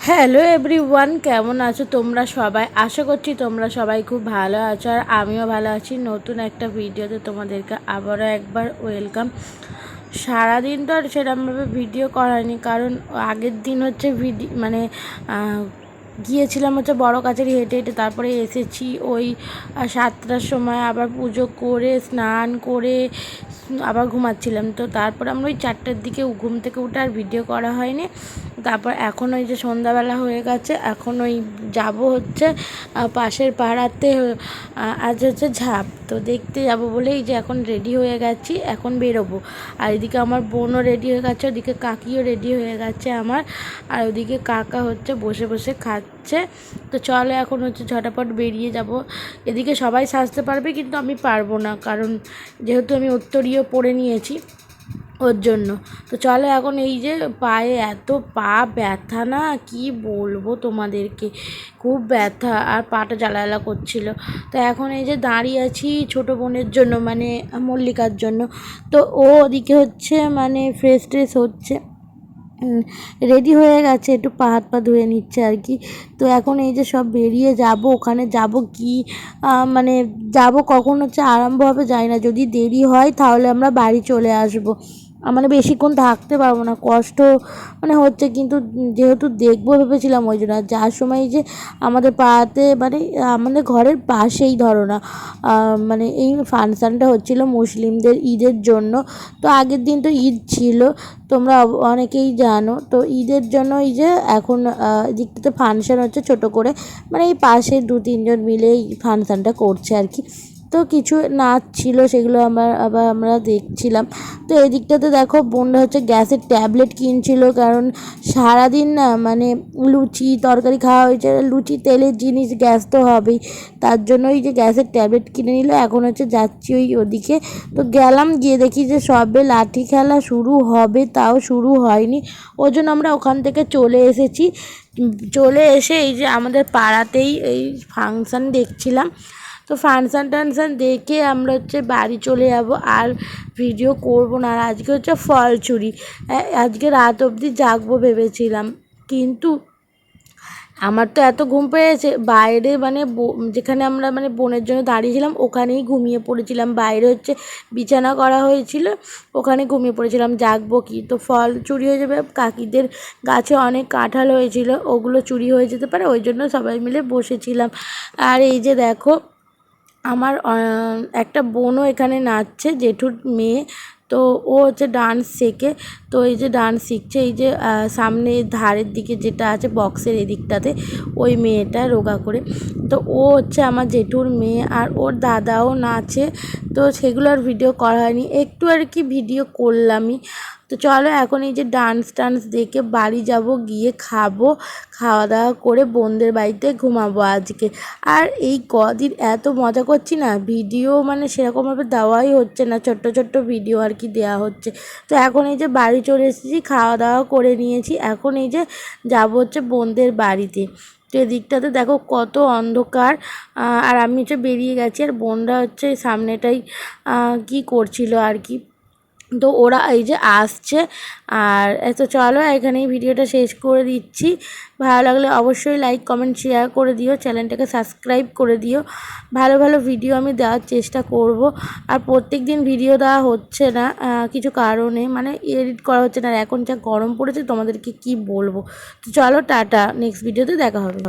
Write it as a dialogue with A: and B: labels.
A: Hello everyone, কেমন আছো তোমরা সবাই? আশা করছি তোমরা সবাই খুব ভালো আছো আর আমিও ভালো আছি। নতুন একটা ভিডিওতে তোমাদেরকে আবারও একবার ওয়েলকাম। সারাদিন তো আর সেরকমভাবে ভিডিও করা হয়নি, কারণ আগের দিন হচ্ছে গিয়েছিলাম হচ্ছে বড় কাছারি হেঁটে হেঁটে, তারপরে এসেছি ওই 7টার সময়, আবার পুজো করে স্নান করে আবার ঘুমাচ্ছিলাম। তো তারপর আমরা ওই 4টার দিকে ঘুম থেকে উঠে আর ভিডিও করা হয়নি। তারপর এখন ওই যে সন্ধ্যাবেলা হয়ে গেছে, এখন ওই যাব হচ্ছে পাশের পাড়াতে, আজ হচ্ছে ঝাঁপ তো দেখতে যাব বলেই যে এখন রেডি হয়ে গেছি, এখন বেরোবো। আর এদিকে আমার বোনও রেডি হয়ে গেছে, ওদিকে কাকিও রেডি হয়ে গেছে আমার, আর ওদিকে কাকা হচ্ছে বসে বসে খাচ্ছে। তো চলো এখন হচ্ছে ঝটাপট বেরিয়ে যাব। এদিকে সবাই সাজতে পারবে কিন্তু আমি পারবো না, কারণ যেহেতু আমি উত্তরীয় পরে নিয়েছি ওর জন্য। তো চলো এখন, এই যে পায়ে এত পা ব্যথা না, কি বলবো তোমাদেরকে, খুব ব্যথা আর পাটা জ্বালা করছিল। তো এখন এই যে দাঁড়িয়ে আছি ছোটো বোনের জন্য, মানে মল্লিকার জন্য। তো ও ওদিকে হচ্ছে মানে ফ্রেশ ট্রেশ হচ্ছে, রেডি হয়ে গেছে, একটু পা হাত পা ধুয়ে নিচ্ছে আর কি। তো এখন এই যে সব বেরিয়ে যাব, ওখানে যাব কি মানে যাব কখন হচ্ছে আরম্ভ হবে জানি না। যদি দেরি হয় তাহলে আমরা বাড়ি চলে আসব, মানে বেশিক্ষণ থাকতে পারবো না, কষ্ট মানে হচ্ছে। কিন্তু যেহেতু দেখবো ভেবেছিলাম ওই জন্য। আর যার সময় যে আমাদের পাড়াতে মানে আমাদের ঘরের পাশেই ধরো না, মানে এই ফাংশানটা হচ্ছিল মুসলিমদের ঈদের জন্য। তো আগের দিন তো ঈদ ছিল, তোমরা অনেকেই জানো। তো ঈদের জন্য এই যে এখন এদিকটাতে ফাংশান হচ্ছে ছোট করে, মানে এই পাশে 2-3 জন মিলে এই ফাংশানটা করছে আর কি। তো কিছু নাচ ছিল, সেগুলো আমরা দেখছিলাম। তো এদিকটাতে দেখো বোনরা হচ্ছে গ্যাসের ট্যাবলেট কিনছিল, কারণ সারাদিন না মানে লুচি তরকারি খাওয়া হয়েছে, লুচি তেলের জিনিস, গ্যাস তো হবেই, তার জন্য ওই যে গ্যাসের ট্যাবলেট কিনে নিল। এখন হচ্ছে যাচ্ছি ওদিকে। তো গেলাম, গিয়ে দেখি যে সবে লাঠি খেলা শুরু হবে, তাও শুরু হয়নি। ওই জন্য আমরা ওখান থেকে চলে এসেছি। চলে এসে এই যে আমাদের পাড়াতেই এই ফাংশান দেখছিলাম। তো ফাংশান টাংশান দেখে আমরা হচ্ছে বাড়ি চলে যাব, আর ভিডিও করব না। আর আজকে হচ্ছে ফল চুরি, আজকে রাত অবধি জাগবো ভেবেছিলাম, কিন্তু আমার তো এত ঘুম পেয়েছে, বাইরে মানে যেখানে আমরা মানে বোনের জন্য দাঁড়িয়েছিলাম ওখানেই ঘুমিয়ে পড়েছিলাম। বাইরে হচ্ছে বিছানা করা হয়েছিল, ওখানে ঘুমিয়ে পড়েছিলাম, জাগবো কি। তো ফল চুরি হয়ে যাবে, কাকিদের গাছে অনেক কাঁঠাল হয়েছিল, ওগুলো চুরি হয়ে যেতে পারে, ওই জন্য সবাই মিলে বসেছিলাম। আর এই যে দেখো আমার একটা বোনও এখানে নাচছে, জেঠুর মেয়ে। তো ও হচ্ছে ডান্স শেখে। তো এই যে ডান্স শিখছে, এই যে সামনে ধারের দিকে যেটা আছে বক্সের এদিকটাতে, ওই মেয়েটা রোগা করে। তো ও হচ্ছে আমার জেঠুর মেয়ে, আর ওর দাদাও নাচে। তো সেগুলো আর ভিডিও করা হয়নি, একটু আর কি ভিডিও করলামই। তো চলো এখন এই যে ডান্স টান্স দেখে বাড়ি যাব, গিয়ে খাবো, খাওয়া দাওয়া করে বোনদের বাড়িতে ঘুমাবো আজকে। আর এই কদিন এত মজা করছি না, ভিডিও মানে সেরকমভাবে দেওয়াই হচ্ছে না, ছোট্ট ছোট্ট ভিডিও আর কি দেওয়া হচ্ছে। তো এখন এই যে বাড়ি চলে এসেছি, খাওয়া দাওয়া করে নিয়েছি, এখন এই যে যাবো হচ্ছে বোনদের বাড়িতে। তো এদিকটাতে দেখো কত অন্ধকার, আর আমি হচ্ছে বেরিয়ে গেছি, আর বোনরা হচ্ছে সামনেটাই কি করছিল আর কি। তো ওরা এই যে আসছে। আর এত চলো এখানেই ভিডিওটা শেষ করে দিচ্ছি। ভালো লাগলে অবশ্যই লাইক কমেন্ট শেয়ার করে দিও, চ্যানেলটাকে সাবস্ক্রাইব করে দিও। ভালো ভালো ভিডিও আমি দেওয়ার চেষ্টা করব। আর প্রত্যেক দিন ভিডিও দেওয়া হচ্ছে না কিছু কারণে, মানে এডিট করা হচ্ছে না। আর এখন যা গরম পড়েছে তোমাদেরকে কি বলবো। তো চলো টাটা, নেক্সট ভিডিওতে দেখা হবে।